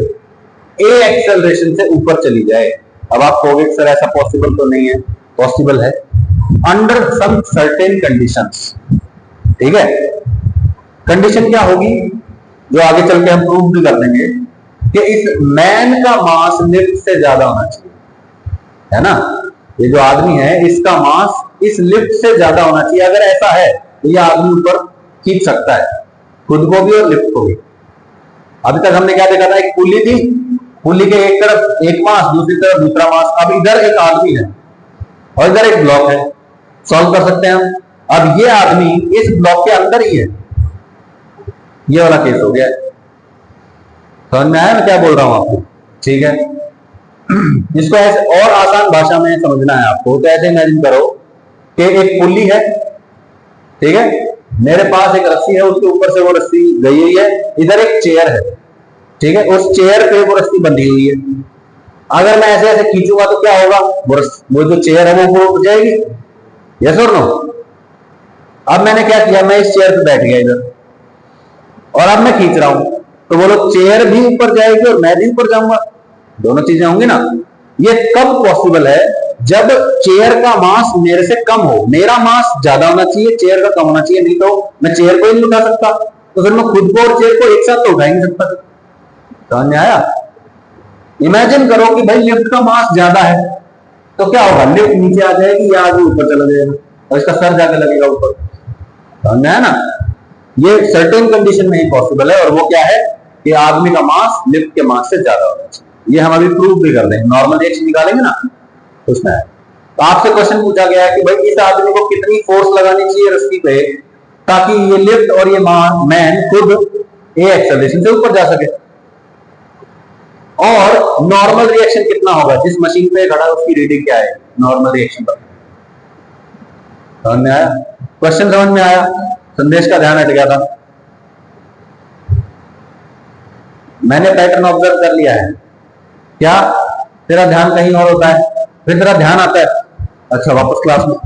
ए एक्सेलरेशन से ऊपर चली जाए। अब आप कहोगे सर ऐसा पॉसिबल तो नहीं है, पॉसिबल है अंडर सम सर्टेन कंडीशंस। ठीक है, कंडीशन क्या होगी जो आगे चल के हम प्रूव भी कर देंगे कि इस मैन का मास लिफ्ट से ज्यादा होना चाहिए, है ना। ये जो आदमी है इसका मास इस लिफ्ट से ज्यादा होना चाहिए। अगर ऐसा है तो ये आदमी ऊपर खींच सकता है खुद को भी और लिफ्ट को भी। अभी तक हमने क्या देखा था, एक पुल्ली थी, पुल्ली के एक तरफ एक मास, दूसरी तरफ दूसरा मास। अब इधर एक आदमी है और इधर एक ब्लॉक है, सॉल्व कर सकते हैं हम। अब ये आदमी इस ब्लॉक के अंदर ही है, ये वाला केस हो गया। समझ में आया मैं क्या बोल रहा हूं आपको? ठीक है, इसको ऐसे और आसान भाषा में समझना है आपको। तो ऐसे इमेजिन करो कि एक पुल्ली है, ठीक है, मेरे पास एक रस्सी है, उसके ऊपर से वो रस्सी गई हुई है, इधर एक चेयर है, ठीक है, उस चेयर पे वो रस्सी बंधी हुई है। अगर मैं ऐसे ऐसे खींचूंगा तो क्या होगा, वो जो चेयर है वो ऊपर उठ जाएगी, यस और नो। अब मैंने क्या किया, मैं इस चेयर पे बैठ गया इधर और अब मैं खींच रहा हूं, तो बोलो चेयर भी ऊपर जाएगी और मैं भी ऊपर जाऊंगा, दोनों चीजें होंगी ना। ये कब पॉसिबल है, जब चेयर का मास मेरे से कम हो। मेरा मास ज्यादा होना चाहिए, चेयर का कम होना चाहिए, नहीं तो मैं चेयर को ही नहीं उठा सकता, तो फिर मैं खुद को और चेयर को एक साथ तो उठा ही नहीं सकता। समझ में आया? इमेजिन करो कि भाई लिफ्ट का मास ज्यादा है तो क्या होगा, लिफ्ट नीचे आ जाएगी या आगे ऊपर चला जाएगा और इसका सर जाके लगेगा ऊपर। समझ में आया ना? ये सर्टेन कंडीशन में ही पॉसिबल है, और वो क्या है कि आदमी का मास लिफ्ट के मास से ज्यादा होना चाहिए। ये हम अभी प्रूव भी कर देंगे, नॉर्मल रिएक्शन निकालेंगे ना उसमें। तो आपसे क्वेश्चन पूछा गया है कि भाई इस आदमी को कितनी फोर्स लगानी चाहिए रस्सी पे ताकि ये लिफ्ट और ये मैन खुद ए एक्सेलरेशन से ऊपर जा सके, और नॉर्मल रिएक्शन कितना होगा, जिस मशीन पे खड़ा है उसकी रीडिंग क्या है नॉर्मल रिएक्शन पर। समझ में आया? क्वेश्चन समझ में आया? संदेश का ध्यान हट गया था, मैंने पैटर्न ऑब्जर्व कर लिया है। क्या तेरा ध्यान कहीं और होता है, फिर तेरा ध्यान आता है अच्छा वापस क्लास में,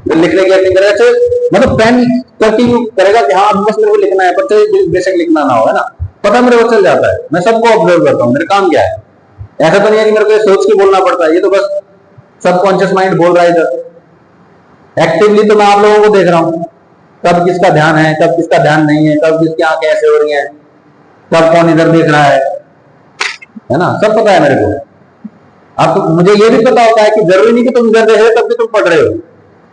फिर लिखने की एक्टिंग करेगा, मतलब पेन कंटिन्यू करेगा कि हाँ बस मेरे को लिखना है, पर बेशक लिखना ना हो, है ना, पता मेरे को चल जाता है। मैं सबको ऑब्जर्व करता हूँ, मेरा काम क्या है। ऐसा तो नहीं है कि मेरे को सोच के बोलना पड़ता है, ये तो बस सबकॉन्शियस माइंड बोल रहा है इधर। एक्टिवली तो मैं आप लोगों को देख रहा हूँ, कब किसका ध्यान है, कब किसका ध्यान नहीं है, कब किसकी आंखें ऐसे हो रही हैं, कब कौन इधर देख रहा है ना, सब पता है मेरे को। आपको मुझे ये भी पता होता है कि जरूरी नहीं कि तुम इधर देख रहे हो तब भी तुम पढ़ रहे हो।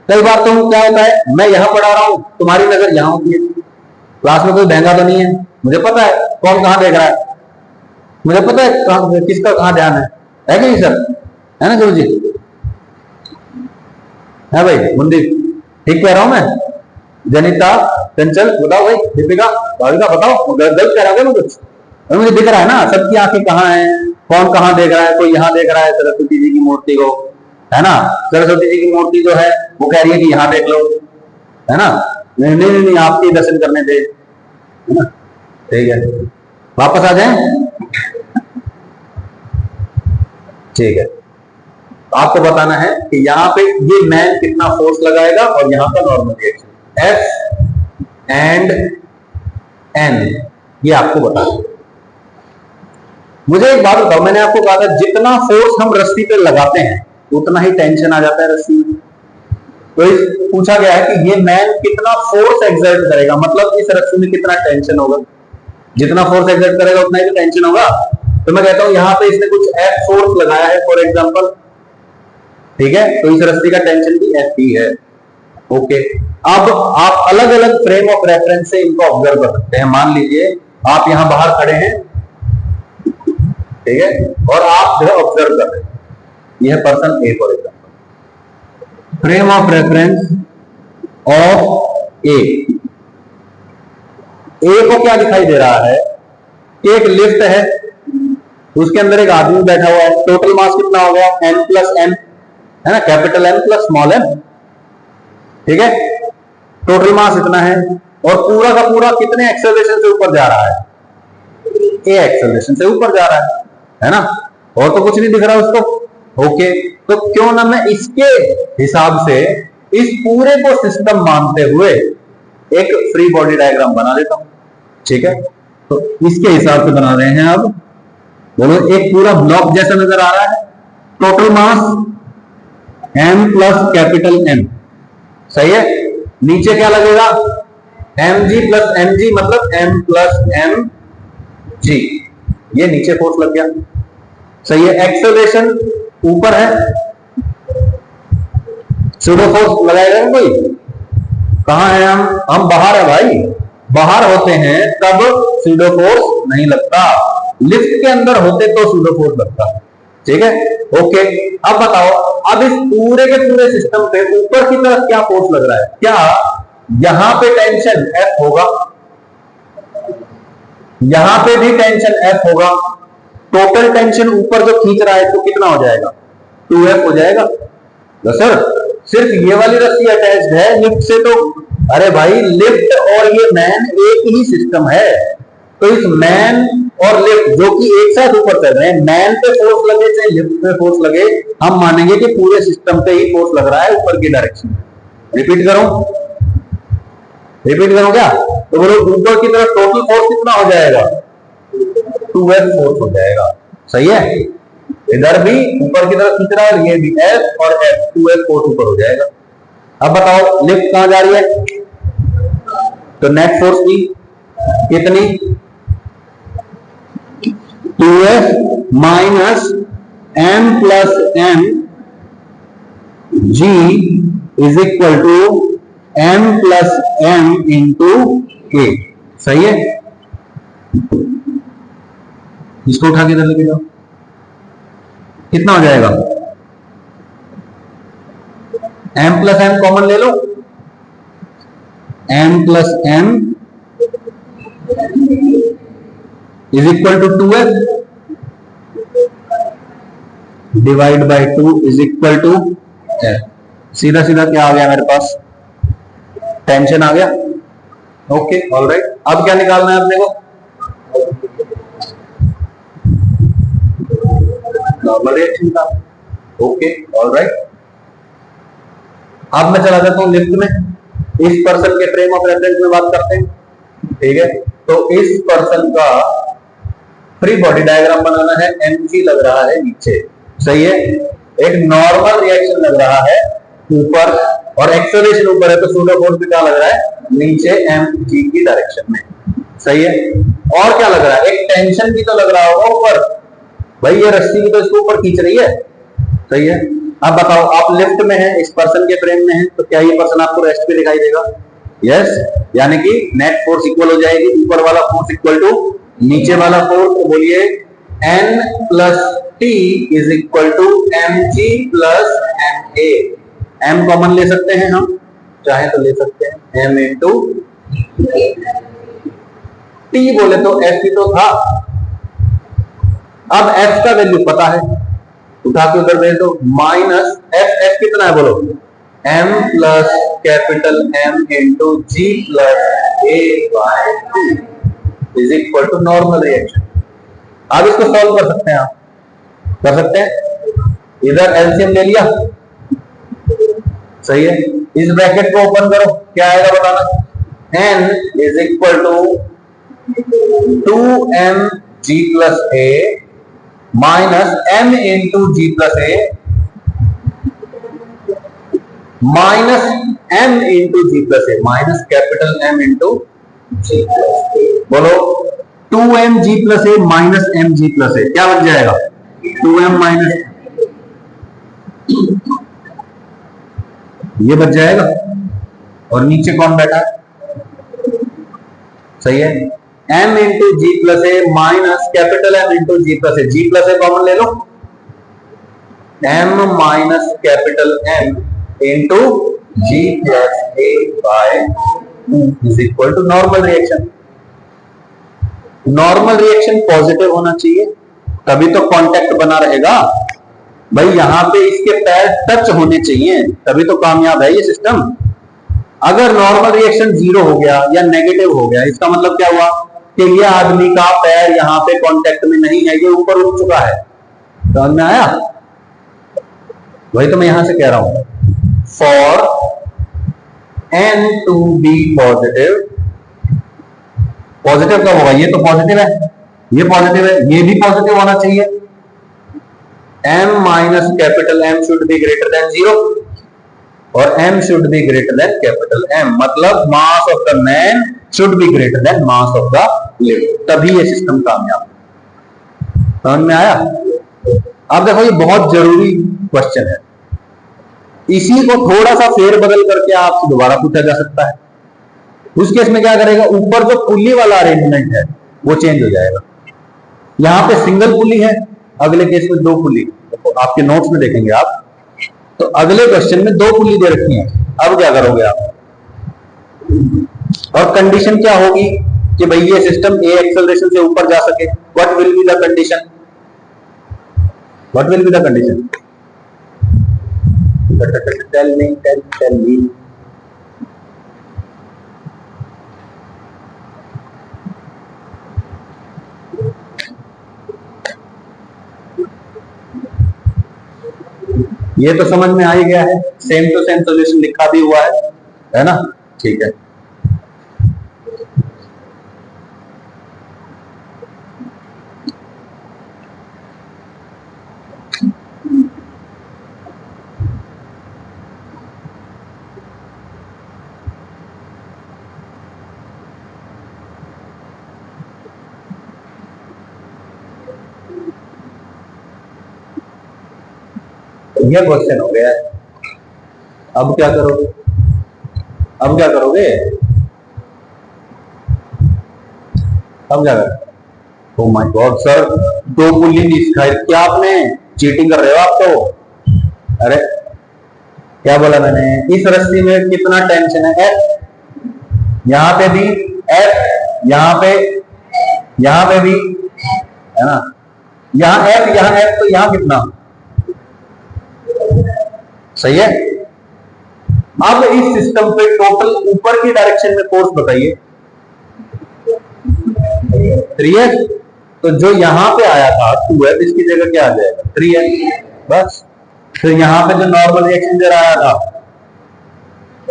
कई बार तुम क्या होता है, मैं यहाँ पढ़ा रहा हूँ, तुम्हारी नजर यहाँ होती है, क्लास में कोई बहंगा तो नहीं है, मुझे पता है कौन कहाँ देख रहा है, मुझे पता है किसका कहाँ ध्यान है कि नहीं सर, है ना गुरु जी? है भाई मुंदी, ठीक कह रहा हूं मैं? जनिता, चंचल बताओ भाई, दीपिका, भाविका बताओ, गलत कह रहा हूं मैं कुछ? और मुझे दिख रहा है ना सबकी आंखें कहाँ हैं, कौन कहाँ देख रहा है, कोई यहाँ देख रहा है सरस्वती जी की मूर्ति को, है ना? सरस्वती जी की मूर्ति जो है वो कह रही है कि यहाँ देख लो, है ना? नहीं नहीं नहीं, आपके दर्शन करने दे, है ना? ठीक है, वापस आ जाएं। ठीक है, आपको बताना है कि यहाँ पे ये मैन कितना फोर्स लगाएगा और यहाँ का normal reaction F and N, ये आपको बताना है। मुझे एक बात बताओ, मैंने आपको कहा था जितना फोर्स हम रस्सी पे लगाते हैं उतना ही टेंशन आ जाता है रस्सी में। तो पूछा गया है कि ये मैन कितना फोर्स एक्सर्ट करेगा, मतलब इस रस्सी में कितना टेंशन होगा। जितना फोर्स एक्सर्ट करेगा उतना ही तो टेंशन होगा। तो मैं कहता हूं यहां पे इसने कुछ एफ फोर्स लगाया है फॉर एग्जांपल, ठीक है, तो इस रस्सी का टेंशन भी एफ ही है। ओके, अब आप अलग अलग फ्रेम ऑफ रेफरेंस से इनको ऑब्जर्व कर सकते हैं। मान लीजिए आप यहां बाहर खड़े हैं, ठीक है, और आप जो है ऑब्जर्व कर रहे हैं, यह person A for example. Frame of reference of A, A को क्या दिखाई दे रहा है कि एक लिफ्ट है, उसके अंदर एक आदमी बैठा हुआ है, टोटल मास कितना हो गया एन प्लस एम, है ना, capital N plus small M, ठीक है, टोटल मास इतना है और पूरा का पूरा कितने एक्सेलरेशन से ऊपर जा रहा है, ए एक्सेलरेशन से ऊपर जा रहा है ना, और तो कुछ नहीं दिख रहा उसको। ओके, तो क्यों ना मैं इसके हिसाब से इस पूरे को सिस्टम मानते हुए एक फ्री बॉडी डायग्राम बना देता हूं, ठीक है। तो इसके हिसाब से बना रहे हैं, अब बोलो एक पूरा ब्लॉक जैसा नजर आ रहा है, total mass M plus capital M, सही है। नीचे क्या लगेगा, M g plus M g, मतलब एम प्लस एम जी, ये नीचे फोर्स लग गया, सही है। एक्सेलरेशन ऊपर है, सूडो फोर्स लगाएगा कोई, कहां है हम बाहर है भाई, बाहर होते हैं तब सूडो फोर्स नहीं लगता, लिफ्ट के अंदर होते तो सूडो फोर्स लगता, ठीक है। ओके, अब बताओ, अब इस पूरे के पूरे सिस्टम पे ऊपर की तरफ क्या फोर्स लग रहा है, क्या यहां पे टेंशन एफ होगा, यहां पे भी टेंशन एफ होगा, टोटल टेंशन ऊपर जो खींच रहा है तो कितना हो जाएगा, 2F हो जाएगा। तो सर सिर्फ ये वाली रस्सी अटैच्ड है लिफ्ट से, तो अरे भाई लिफ्ट और ये मैन एक ही सिस्टम है, तो इस मैन और लिफ्ट जो कि एक साथ ऊपर चल रहे हैं, मैन पे फोर्स लगे चाहे लिफ्ट पे फोर्स लगे, हम मानेंगे कि पूरे सिस्टम पे ही फोर्स लग रहा है ऊपर की डायरेक्शन में। रिपीट करूं क्या, तो बोलो ऊपर की तरफ टोटल फोर्स कितना हो जाएगा, 2F फोर्स हो जाएगा, सही है। इधर भी ऊपर की तरफ खींच रहा है, ये भी F और F, 2F फोर्स ऊपर हो जाएगा। अब बताओ लिफ्ट कहां जा रही है, तो नेट फोर्स की कितनी, 2F minus M plus M G is equal to M plus M into K, सही है। इसको उठा के इधर लेके जाओ, कितना हो जाएगा, M प्लस M कॉमन ले लो, M plus M is equal to 2F divide by 2 is equal to F। सीधा सीधा क्या आ गया मेरे पास, टेंशन आ गया। ओके ऑलराइट, अब क्या निकालना है अपने को, नॉर्मल रिएक्शन का। ओके ऑलराइट, अब मैं चला जाता हूं लिफ्ट में, इस पर्सन के फ्रेम ऑफ रेफरेंस में बात करते हैं, ठीक है। तो इस पर्सन का फ्री बॉडी डायग्राम बनाना है, mg लग रहा है नीचे, सही है, एक नॉर्मल रिएक्शन लग रहा है ऊपर और एक्सेलरेशन ऊपर है, तो सूडो फोर्स भी क्या लग रहा है, नीचे mg की डायरेक्शन में, सही है। और क्या लग रहा है, एक टेंशन भी तो लग रहा होगा ऊपर, भाई ये रस्सी भी तो इसको ऊपर खींच रही है, सही है। अब बताओ आप लिफ्ट में है, इस पर्सन के फ्रेम में है, तो क्या ये पर्सन आपको रेस्ट पे दिखाई देगा, यस, यानी कि नेट फोर्स इक्वल हो जाएगी, ऊपर वाला फोर्स इक्वल टू नीचे वाला फोर्स, तो बोलिए N plus T is equal to mg plus ma, m common ले सकते हैं, हम चाहे तो ले सकते हैं m इंटू t, बोले तो f ही तो था। अब f का वैल्यू पता है, उठा के उधर भेज दो, माइनस f कितना है बोलो, m plus capital M into g plus a by 2 is equal to normal reaction. अब इसको सॉल्व कर सकते हैं, आप कर सकते हैं, इधर एलसीएम ले लिया, सही है। इस ब्रैकेट को ओपन करो, क्या आएगा बताना, n is equal to 2m g plus a minus m into g plus a minus m into g plus a minus capital M into g plus a। बोलो 2m g plus a minus m g plus a क्या बन जाएगा, 2m minus ये बच जाएगा, और नीचे कौन बैठा है, सही है, m into g plus a minus capital M into g plus a, g plus a common ले लो, m minus capital M into g plus a by 2 is equal to normal reaction. Normal reaction positive होना चाहिए, तभी तो contact बना रहेगा भाई, यहां पे इसके पैर टच होने चाहिए, तभी तो कामयाब है ये सिस्टम। अगर नॉर्मल रिएक्शन जीरो हो गया या नेगेटिव हो गया, इसका मतलब क्या हुआ कि ये आदमी का पैर यहां पे कांटेक्ट में नहीं है, ये ऊपर उठ चुका है। समझ में आया, वही तो मैं यहां से कह रहा हूं, for n to be positive, positive कब होगा, ये तो पॉजिटिव है, ये पॉजिटिव है, ये भी पॉजिटिव होना चाहिए, m minus capital M should be greater than 0 और m should be greater than capital M, मतलब mass of the man should be greater then mass of the lift, तभी ये सिस्टम कामयाब। समझ में आया। अब देखो ये बहुत जरूरी क्वेश्चन है, इसी को थोड़ा सा फेरबदल करके आपसे दोबारा पूछा जा सकता है। उस केस में क्या करेगा, ऊपर जो पुल्ली वाला अरेंजमेंट है वो चेंज हो जाएगा, यहां पे सिंगल पुल्ली है, अगले केस में दो पुल्ली, तो आपके नोट्स में देखेंगे आप, तो अगले क्वेश्चन में दो पुल्ली दे रखी है। अब क्या करोगे आप, और कंडीशन क्या होगी कि भाई ये सिस्टम ए एक्सेलरेशन से ऊपर जा सके, what will be the condition, what will be the condition, tell me. ये तो समझ में आ ही गया है, सेम टू सेम सॉल्यूशन लिखा भी हुआ है ना, ठीक है। ये क्वेश्चन हो गया है, अब क्या करोगे, अब क्या करोगे, अब क्या करोगे। ओह माय गॉड सर, दो पुल्ली नहीं सिखाई, क्या आपने चीटिंग कर रहे हो आप तो। अरे क्या बोला मैंने, इस रस्सी में कितना टेंशन है, F, यहां पे भी F, यहां पे भी है ना, यहां F तो यहां कितना, सही है। अब इस सिस्टम पे टोटल ऊपर की डायरेक्शन में फोर्स बताइए, 3F, तो जो यहां पे आया था 2F, इसकी जगह क्या आ जाएगा, 3F बस। फिर यहां पे जो नॉर्मल रिएक्शन दे आया था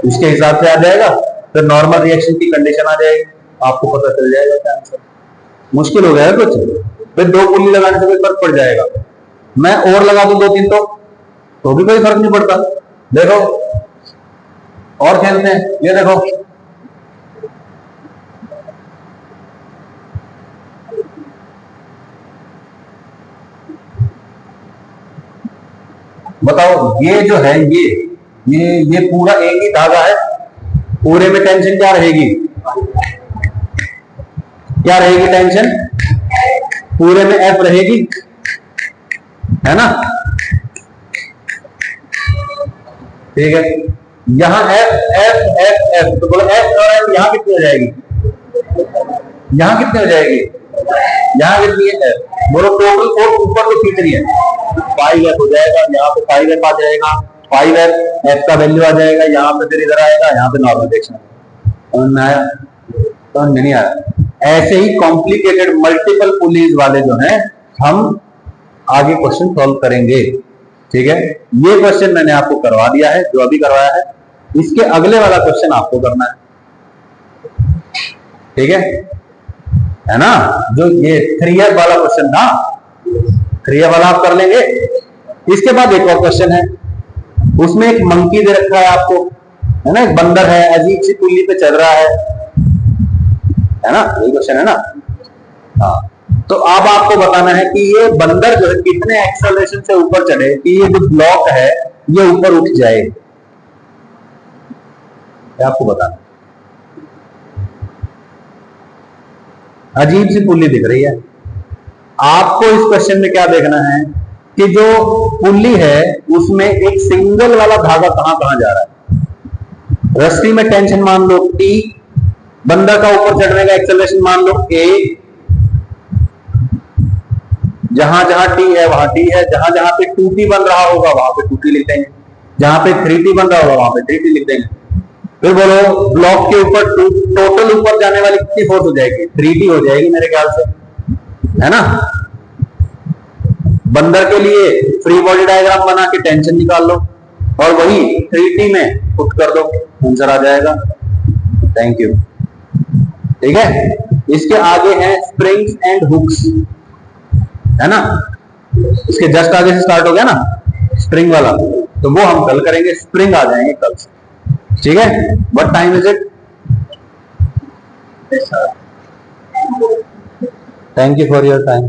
उसके हिसाब से आ जाएगा, फिर नॉर्मल रिएक्शन की कंडीशन आ जाएगी, आपको पता चल जाएगा क्या आंसर। मुश्किल हो गया कुछ, फिर दो पुल्ली लगाने से कोई फर्क पड़ जाएगा, मैं और लगा दूं 2-3 तो भी कोई फर्क नहीं पड़ता। देखो और खेलते हैं, ये देखो बताओ, ये जो है ये पूरा एक ही धागा है, पूरे में टेंशन क्या रहेगी, क्या रहेगी टेंशन, पूरे में F रहेगी, है ना, ठीक है, यहाँ एफ एफ एफ एफ, तो बोलो एफ और एफ यहाँ कितनी हो जाएगी, यहाँ कितनी हो जाएगी, यहाँ कितनी है एफ, बोलो टोटल फोर्स ऊपर तो खींच रही है 5F हो जाएगा, यहाँ पे 5F आ जाएगा, 5F एफ का वैल्यू आ जाएगा, यहाँ पे फिर इधर आएगा, यहाँ पे नॉर्मल रिएक्शन आया, तो नहीं आया। ऐसे ही कॉम्प्लिकेटेड मल्टीपल पुलीज वाले जो हैं हम आगे क्वेश्चन सॉल्व करेंगे। ठीक है, ये क्वेश्चन मैंने आपको करवा दिया है, जो अभी करवाया है, इसके अगले वाला क्वेश्चन आपको करना है। ठीक है ना, जो ये 3F वाला क्वेश्चन था, 3F वाला आप कर लेंगे। इसके बाद एक और क्वेश्चन है, उसमें एक मंकी दे रखा है आपको, है ना, एक बंदर है, अजीब सी पुल्ली पे चल रहा है ना, यही क्वेश्चन है ना। हाँ, तो अब आपको बताना है कि ये बंदर जो है कितने एक्सेलरेशन से ऊपर चढ़े कि ये जो ब्लॉक है ये ऊपर उठ जाए, आपको बताना। अजीब सी पुल्ली दिख रही है आपको। इस क्वेश्चन में क्या देखना है कि जो पुल्ली है उसमें एक सिंगल वाला धागा कहां कहां जा रहा है। रस्सी में टेंशन मान लो T, बंदर का ऊपर चढ़ने का एक्सेलरेशन मान लो A, जहां जहां T है वहां T है, जहां जहां पे 2T बन रहा होगा वहां पे 2T लिख देंगे, जहां पे 3T बन रहा होगा वहां पे 3T लिख देंगे। फिर बोलो ब्लॉक के ऊपर टोटल ऊपर जाने वाली कितनी फोर्स हो जाएगी, 3T हो जाएगी मेरे ख्याल से, है ना। बंदर के लिए फ्री बॉडी डायग्राम बना के टेंशन निकाल लो और वही 3T में पुट कर दो, आंसर आ जाएगा। Thank you. ठीक है, इसके आगे है स्प्रिंग्स एंड हुक्स, है ना, इसके जस्ट आगे से स्टार्ट हो गया ना स्प्रिंग वाला, तो वो हम कल करेंगे, स्प्रिंग आ जाएंगे कल से। ठीक है, what time is it? Thank you for your time.